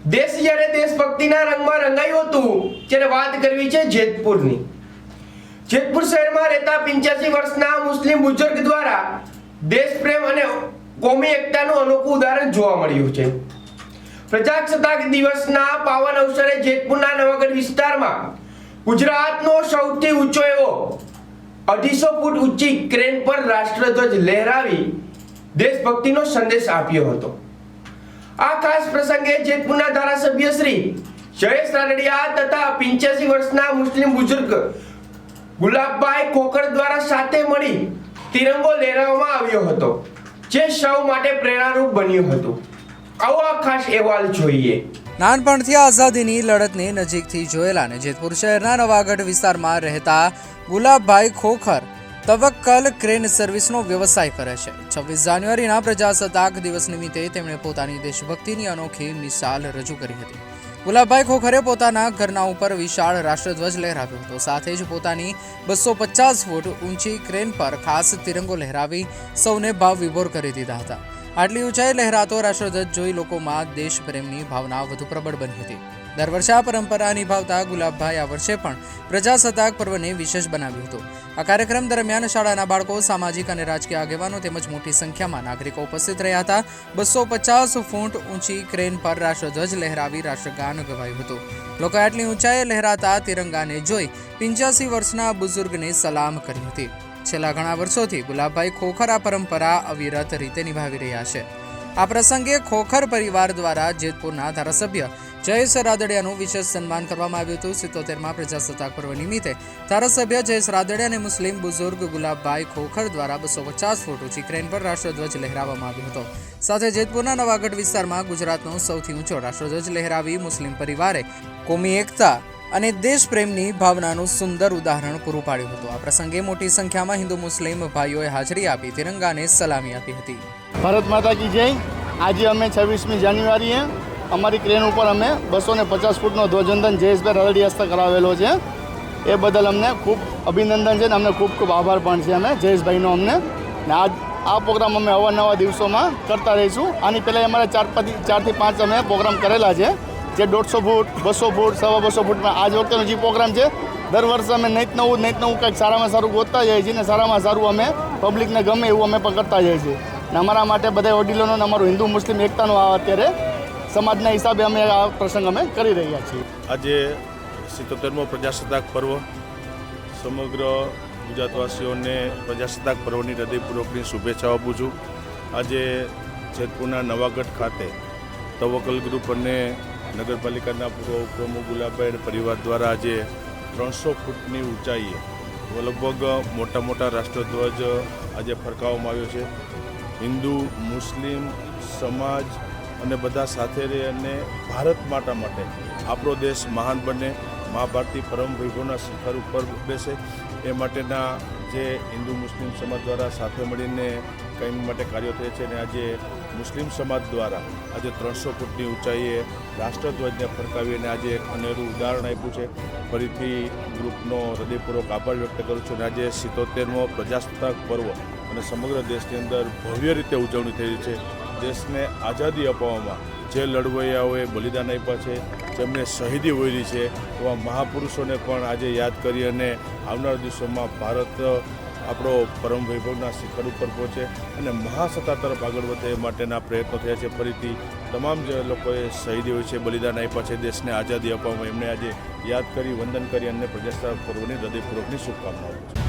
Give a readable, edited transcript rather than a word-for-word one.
દેશ જ્યારે દેશભક્તિના રંગમાં રંગાયું હતું ત્યારે વાત કરવી છે જેતપુરની। જેતપુર શહેરમાં રહેતા 85 વર્ષના મુસ્લિમ બુઝુર્ગ દ્વારા દેશ પ્રેમ અને કોમી એકતાનું અનોખું ઉદાહરણ જોવા મળ્યું છે। પ્રજાસત્તાક દિવસના પાવન અવસરે જેતપુરના નવાગઢ વિસ્તારમાં ગુજરાતનો સૌથી ઊંચો એવો 250 ફૂટ ઊંચી ક્રેન પર રાષ્ટ્રધ્વજ લહેરાવી દેશભક્તિનો સંદેશ આપ્યો હતો। આ ખાસ પ્રસંગે જેતપુરના ધારાસભ્ય શ્રી જયેશ રાદડિયા તથા 85 વર્ષના મુસ્લિમ બુઝુર્ગ ગુલાબભાઈ ખોખર દ્વારા સાથે મળી તિરંગો લહેરાવવામાં આવ્યો હતો, જે સૌ માટે પ્રેરણારૂપ બન્યું હતું। આવો આ ખાસ અહેવાલ જોઈએ। નાનપણથી આઝાદીની લડતને નજીકથી જોયેલા અને જેતપુર શહેરના નવાગઢ વિસ્તારમાં રહેતા ગુલાબભાઈ ખોખર તવક્કલ ક્રેન સર્વિસનો વ્યવસાય કરે છે। 26 જાન્યુઆરીના પ્રજાસત્તાક દિવસ નિમિત્તે તેમણે પોતાની દેશભક્તિની અનોખી મિસાલ રજૂ કરી હતી। ગુલાબભાઈ ખોખરે પોતાના ઘરના ઉપર વિશાળ રાષ્ટ્રધ્વજ લહેરાવ્યો હતો, સાથે જ પોતાની 250 ફૂટ ઊંચી ક્રેન પર ખાસ તિરંગો લહેરાવી સૌને ભાવ વિભોર કરી દીધા હતા। આટલી ઊંચાઈ લહેરાતો રાષ્ટ્રધ્વજ જોઈ લોકોમાં દેશપ્રેમની ભાવના વધુ પ્રબળ બની હતી। દર વર્ષે આ પરંપરા નિભાવતા ગુલાબભાઈ આ વર્ષે પણ પ્રજાસત્તાક પર્વને વિશેષ બનાવ્યું હતું। આ કાર્યક્રમ દરમિયાન શાળાના બાળકો, સામાજિક અને રાજકીય આગેવાનો તેમજ મોટી સંખ્યામાં નાગરિકો ઉપસ્થિત રહ્યા હતા। 250 ફૂટ ઊંચી ક્રેન પર રાષ્ટ્રધ્વજ લહેરાવી રાષ્ટ્રગાન ગવાયું હતું। લોકોએ આટલી ઊંચાઈએ લહેરાતા તિરંગાને જોઈ 85 વર્ષના બુઝુર્ગને સલામ કરી હતી। છેલ્લા ઘણા વર્ષોથી ગુલાબભાઈ ખોખર આ પરંપરા અવિરત રીતે નિભાવી રહ્યા છે। આ પ્રસંગે ખોખર પરિવાર દ્વારા જેતપુરના ધારાસભ્ય જયેશ રાદડિયાનું વિશેષ સન્માન કરવામાં આવ્યું હતું। 77મા પ્રજાસત્તાક પર્વ નિમિત્તે ધારાસભ્ય જયેશ રાદડિયા અને મુસ્લિમ બુઝુર્ગ ગુલાબભાઈ ખોખર દ્વારા 250 ફૂટ ઊંચી ક્રેન પર રાષ્ટ્રધ્વજ લહેરાવવામાં આવ્યો હતો। સાથે જેતપુરના નવાગઢ વિસ્તારમાં ગુજરાતનો સૌથી ઊંચો રાષ્ટ્રધ્વજ લહેરાવી મુસ્લિમ પરિવારે કોમી એકતા અને દેશપ્રેમની ભાવનાનું સુંદર ઉદાહરણ પૂરું પાડ્યું હતું। આ પ્રસંગે મોટી સંખ્યામાં હિન્દુ મુસ્લિમ ભાઈઓએ હાજરી આપી તિરંગાને સલામી આપી હતી। ભારત માતા કી જય। આજે અમે 26મી જાન્યુઆરીએ અમારી ક્રેન ઉપર અમે 250 ફૂટનો ધ્વજવંદન જયેશભાઈ રાદડિયા હસ્તે કરાવેલો છે। એ બદલ અમને ખૂબ અભિનંદન છે ને અમને ખૂબ ખૂબ આભાર પણ છે અમે જયેશભાઈનો અમને ને આ પ્રોગ્રામ અમે અવારનવાર દિવસોમાં કરતા રહીશું। આની પહેલાં અમારે 4 થી 5 અમે પ્રોગ્રામ કરેલા છે, જે 150 ફૂટ, 200 ફૂટ, 250 ફૂટમાં આજ વખતેનો જે પ્રોગ્રામ છે, દર વર્ષે અમે કંઈક કંઈક સારામાં સારું ગોતતા જઈએ છીએ ને સારામાં સારું અમે પબ્લિકને ગમે એવું અમે પણ કરતા જઈએ છીએ। ને અમારા માટે બધા વડીલોનો ને અમારું હિન્દુ મુસ્લિમ એકતાનો અત્યારે સમાજના હિસાબે અમે આ પ્રસંગ અમે કરી રહ્યા છીએ। આજે 77મો પ્રજાસત્તાક પર્વ સમગ્ર ગુજરાતવાસીઓને પ્રજાસત્તાક પર્વની હૃદયપૂર્વકની શુભેચ્છાઓ આપું છું। આજે જેતપુરના નવાગઢ ખાતે તવક્કલ ગ્રુપ અને નગરપાલિકાના પૂર્વ ઉપપ્રમુખ ગુલાબભાઈ પરિવાર દ્વારા આજે 300 ફૂટની ઊંચાઈએ લગભગ મોટા રાષ્ટ્રધ્વજ આજે ફરકાવવામાં આવ્યો છે। હિન્દુ મુસ્લિમ સમાજ અને બધા સાથે રહી અને ભારત માતા માટે આપણો દેશ મહાન બને, મહાભારતી પરમ વૈભવના શિખર ઉપર બેસે, એ માટેના જે હિન્દુ મુસ્લિમ સમાજ દ્વારા સાથે મળીને કંઈ માટે કાર્યો થાય છે। અને આજે મુસ્લિમ સમાજ દ્વારા આજે 300 ફૂટની ઊંચાઈએ રાષ્ટ્રધ્વજને ફરકાવીને આજે એક અનેરું ઉદાહરણ આપ્યું છે। ફરીથી ગ્રુપનો હૃદયપૂર્વક આભાર વ્યક્ત કરું છું। અને આજે 77મો પ્રજાસત્તાક પર્વ અને સમગ્ર દેશની અંદર ભવ્ય રીતે ઉજવણી થઈ રહી છે। દેશને આઝાદી અપાવવામાં જે લડવૈયાઓએ બલિદાન આપ્યા છે, જેમને શહીદી વહોરી છે, એવા મહાપુરુષોને પણ આજે યાદ કરી અને આવનારા દિવસોમાં ભારત આપણો પરમ વૈભવના શિખર ઉપર પહોંચે અને મહાસત્તા તરફ આગળ વધે એ માટેના પ્રયત્નો થયા છે। ફરીથી તમામ જે લોકોએ શહીદી હોય છે, બલિદાન આપ્યા છે દેશને આઝાદી અપાવવામાં, એમને આજે યાદ કરી વંદન કરી અને પ્રજાસત્તાક પર્વની હૃદયપૂર્વકની શુભકામનાઓ છે।